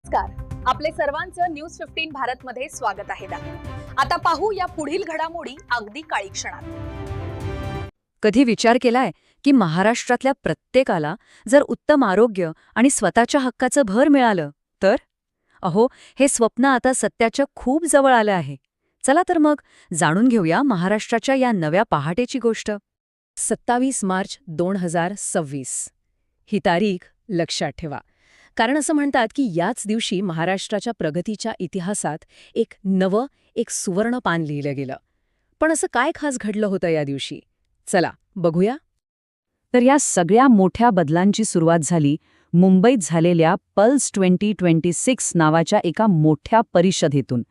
नमस्कार. आपले सर्वांचं न्यूज 15 भारत मध्ये स्वागत आहे. आता पाहू या पुढील घडामोडी अगदी काळी क्षणात. कधी विचार केलाय की महाराष्ट्रातल्या प्रत्येकाला जर उत्तम आरोग्य आणि स्वतःच्या हक्काचं भर मिळालं तर अहो, हे स्वप्न आता सत्याच्या खूप जवळ आलं आहे. चला तर मग जाणून घेऊया महाराष्ट्राच्या या नव्या पहाटेची गोष्ट. 27 मार्च 2026 ही तारीख लक्षात ठेवा, कारण असं म्हणतात की याच दिवशी महाराष्ट्राच्या प्रगतीच्या इतिहासात एक सुवर्ण पान लिहिलं गेलं. पण असं काय खास घडलं होतं या दिवशी? चला बघूया. तर या सगळ्या मोठ्या बदलांची सुरुवात झाली मुंबईत झालेल्या पल्स 2026 नावाच्या एका मोठ्या परिषदेतून.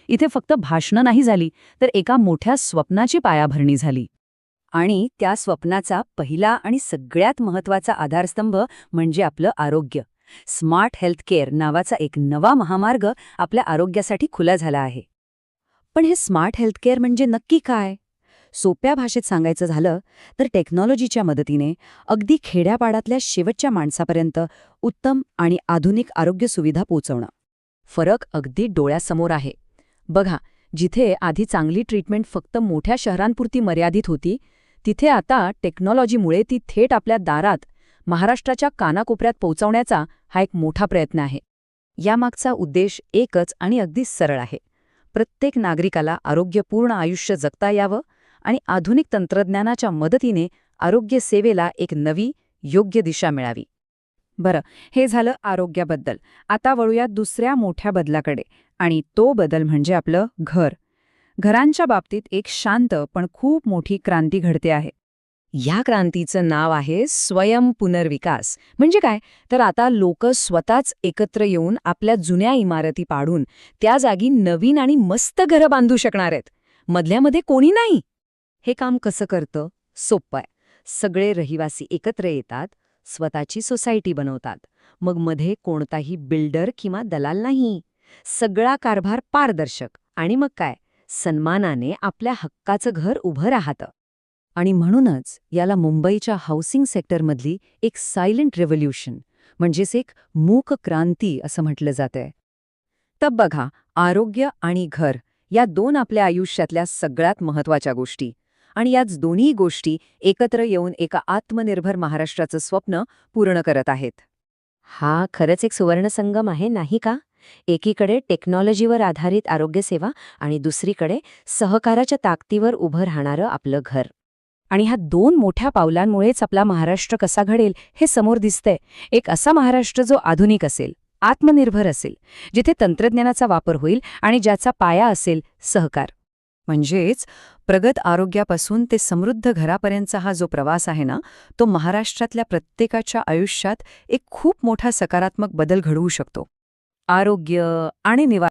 इथे फक्त भाषणं नाही झाली, तर एका मोठ्या स्वप्नाची पायाभरणी झाली. आणि त्या स्वप्नाचा पहिला आणि सगळ्यात महत्त्वाचा आधारस्तंभ म्हणजे आपलं आरोग्य. स्मार्ट हेल्थ केअर नावाचा एक नवा महामार्ग आपल्या आरोग्यासाठी खुला झाला आहे. पण हे स्मार्ट हेल्थ केअर म्हणजे नक्की काय? सोप्या भाषेत सांगायचं झालं तर टेक्नॉलॉजीच्या मदतीने अगदी खेड्यापाड्यातल्या शेवटच्या माणसापर्यंत उत्तम आणि आधुनिक आरोग्य सुविधा पोहोचवणं. फरक अगदी डोळ्यासमोर आहे. बघा, जिथे आधी चांगली ट्रीटमेंट फक्त मोठ्या शहरांपुरती मर्यादित होती, तिथे आता टेक्नॉलॉजीमुळे ती थेट आपल्या दारात महाराष्ट्राच्या कानाकोपऱ्यात पोहोचवण्याचा हा एक मोठा प्रयत्न आहे. यामागचा उद्देश एकच आणि अगदी सरळ आहे. प्रत्येक नागरिकाला आरोग्यपूर्ण आयुष्य जगता यावं आणि आधुनिक तंत्रज्ञानाच्या मदतीने आरोग्य सेवेला एक नवी, योग्य दिशा मिळावी. बरं, हे झालं आरोग्याबद्दल. आता वळूया दुसऱ्या मोठ्या बदलाकडे, आणि तो बदल म्हणजे आपलं घर. घरांच्या बाबतीत एक शांत पण खूप मोठी क्रांती घडते आहे. या क्रांतीचं नाव आहे स्वयंपुनर्विकास. म्हणजे काय? तर आता लोक स्वतःच एकत्र येऊन आपल्या जुन्या इमारती पाडून त्या जागी नवीन आणि मस्त घरं बांधू शकणार आहेत. मधल्यामध्ये कोणी नाही. हे काम कसं करतं? सोपं आहे. सगळे रहिवासी एकत्र येतात, स्वतःची सोसायटी बनवतात. मग मध्ये कोणताही बिल्डर किंवा दलाल नाही. सगळा कारभार पारदर्शक. आणि मग काय? सन्मानाने आपल्या हक्काचं घर उभं राहतं. आणि म्हणूनच याला मुंबईच्या हाऊसिंग सेक्टरमधली एक सायलेंट रेव्होल्यूशन, म्हणजेच एक मूक क्रांती असं म्हटलं जातंय. तर बघा, आरोग्य आणि घर या दोन आपल्या आयुष्यातल्या सगळ्यात महत्त्वाच्या गोष्टी, आणि याच दोन्ही गोष्टी एकत्र येऊन एका आत्मनिर्भर महाराष्ट्राचं स्वप्न पूर्ण करत आहेत. हा खरंच एक सुवर्णसंगम आहे, नाही का? एकीकडे टेक्नॉलॉजीवर आधारित आरोग्यसेवा आणि दुसरीकडे सहकाराच्या ताकदीवर उभं राहणारं आपलं घर. आणि ह्या दोन मोठ्या पावलांमुळेच आपला महाराष्ट्र कसा घडेल हे समोर दिसतंय. एक असा महाराष्ट्र जो आधुनिक असेल, आत्मनिर्भर असेल, जिथे तंत्रज्ञानाचा वापर होईल आणि ज्याचा पाया असेल सहकार. म्हणजेच प्रगत आरोग्यापासून ते समृद्ध घरापर्यंतचा हा जो प्रवास आहे ना, तो महाराष्ट्रातल्या प्रत्येकाच्या आयुष्यात एक खूप मोठा सकारात्मक बदल घडवू शकतो. आरोग्य आणि निवारा